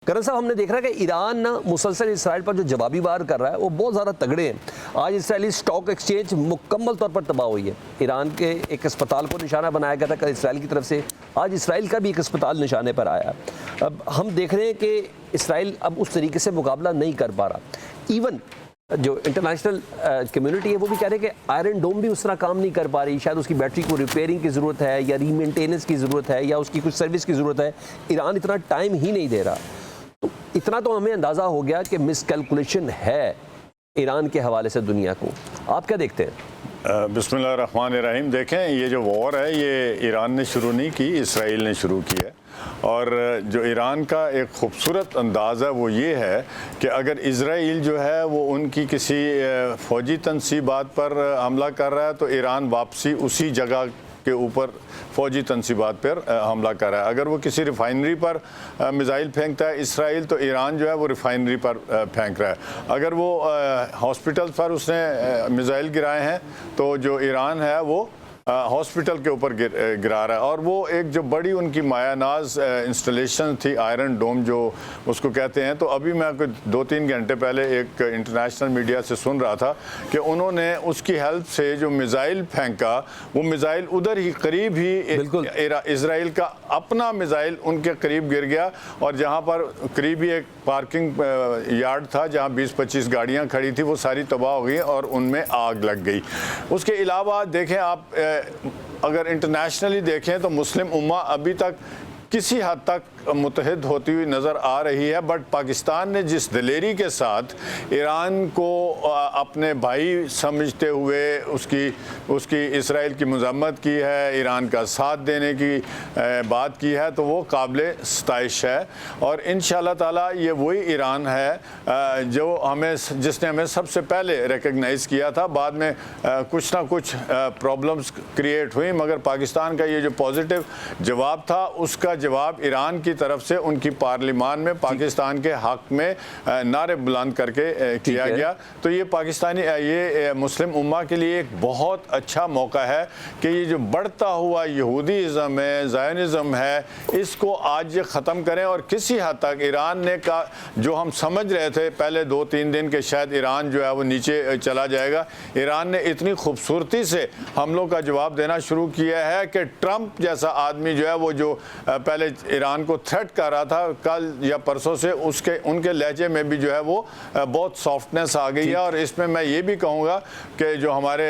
करण साहब, हमने देख रहा है कि ईरान ना मुसलसल इसराइल पर जो जवाबी वार कर रहा है वो बहुत ज़्यादा तगड़े हैं। आज इसराइली स्टॉक एक्सचेंज मुकम्मल तौर पर तबाह हुई है। ईरान के एक अस्पताल को निशाना बनाया गया था कल इसराइल की तरफ से, आज इसराइल का भी एक अस्पताल निशाने पर आया। अब हम देख रहे हैं कि इसराइल अब उस तरीके से मुकाबला नहीं कर पा रहा। इवन जो इंटरनेशनल कम्युनिटी है वो भी कह रहे हैं कि आयरन डोम भी उस तरह काम नहीं कर पा रही। शायद उसकी बैटरी को रिपेयरिंग की ज़रूरत है या रीमेंटेनेंस की ज़रूरत है या उसकी कुछ सर्विस की ज़रूरत है। ईरान इतना टाइम ही नहीं दे रहा। तो इतना तो हमें अंदाज़ा हो गया कि मिसकैलकुलेशन है ईरान के हवाले से दुनिया को। आप क्या देखते हैं? बिस्मिल्लाहिर्रहमानिर्रहीम। देखें, ये जो वॉर है ये ईरान ने शुरू नहीं की, इसराइल ने शुरू की है। और जो ईरान का एक खूबसूरत अंदाज़ है वो ये है कि अगर इसराइल जो है वो उनकी किसी फ़ौजी तनसीबात पर हमला कर रहा है तो ईरान वापसी उसी जगह के ऊपर फ़ौजी तनसीबात पर हमला कर रहा है। अगर वो किसी रिफ़ाइनरी पर मिज़ाइल फेंकता है इसराइल, तो ईरान जो है वो रिफ़ाइनरी पर फेंक रहा है। अगर वो हॉस्पिटल पर उसने मिज़ाइल गिराए हैं तो जो ईरान है वो हॉस्पिटल के ऊपर गिरा रहा है। और वो एक जो बड़ी उनकी मायानाज इंस्टॉलेशन थी, आयरन डोम जो उसको कहते हैं, तो अभी मैं 2-3 घंटे पहले एक इंटरनेशनल मीडिया से सुन रहा था कि उन्होंने उसकी हेल्प से जो मिज़ाइल फेंका, वो मिज़ाइल उधर ही करीब ही इसराइल का अपना मिज़ाइल उनके करीब गिर गया। और जहाँ पर करीब ही एक पार्किंग यार्ड था जहाँ 20-25 गाड़ियाँ खड़ी थी, वो सारी तबाह हो गई और उनमें आग लग गई। उसके अलावा देखें आप, अगर इंटरनेशनली देखें तो मुस्लिम उम्मा अभी तक किसी हद तक मुत्तहिद होती हुई नज़र आ रही है। बट पाकिस्तान ने जिस दिलेरी के साथ ईरान को अपने भाई समझते हुए उसकी इसराइल की मज़म्मत की है, ईरान का साथ देने की बात की है, तो वो काबिल सताइश है। और इंशाअल्लाह ताला ये वही ईरान है जिसने हमें सबसे पहले रिकग्नाइज़ किया था। बाद में कुछ ना कुछ प्रॉब्लम्स क्रिएट हुई, मगर पाकिस्तान का ये जो पॉजिटिव जवाब था उसका जवाब ईरान की तरफ से उनकी पार्लिमान में पाकिस्तान के हक में नारे बुलंद करके किया गया। तो ये मुस्लिम उम्मा के लिए एक बहुत अच्छा मौका है कि ये जो बढ़ता हुआ यहूदीज़म है, ज़ायनिज़म है, इसको आज ये ख़त्म करें। और किसी हद तक ईरान ने का जो हम समझ रहे थे पहले 2-3 दिन के शायद ईरान जो है वो नीचे चला जाएगा, ईरान ने इतनी खूबसूरती से हमलों का जवाब देना शुरू किया है कि ट्रंप जैसा आदमी जो है वो जो पहले ईरान को थ्रेट कर रहा था कल या परसों से, उनके लहजे में भी जो है वो बहुत सॉफ्टनेस आ गई है। और इसमें मैं ये भी कहूँगा कि जो हमारे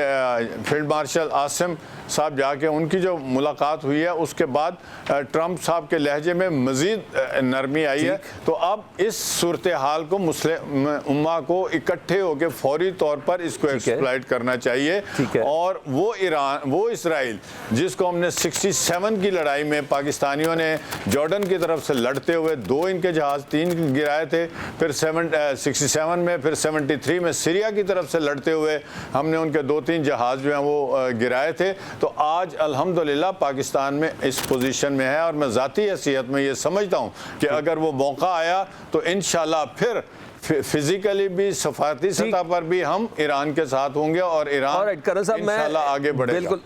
फील्ड मार्शल आसिम साहब जाके उनकी जो मुलाकात हुई है उसके बाद ट्रंप साहब के लहजे में मज़ीद नरमी आई है। तो अब इस सूरत हाल को मुस्लिम उम्मा को इकट्ठे होकर फौरी तौर पर इसको एक्सप्लॉइट करना चाहिए। और वो इसराइल जिसको हमने 67 की लड़ाई में पाकिस्तानियों ने जॉर्डन की तरफ से लड़ते हुए 2 इनके जहाज़ 3 गिराए थे, फिर 67 में, फिर 73 में सीरिया की तरफ से लड़ते हुए हमने उनके 2-3 जहाज़ जो हैं वो गिराए थे। तो आज अल्हम्दुलिल्लाह पाकिस्तान में इस पोजीशन में है। और मैं ज़ाती हैसियत में ये समझता हूँ कि अगर वो मौका आया तो इंशाल्लाह फिर फिजिकली भी सफारती सतह पर भी हम ईरान के साथ होंगे और ईरान इंशाल्लाह आगे बढ़ेगा। बिल्कुल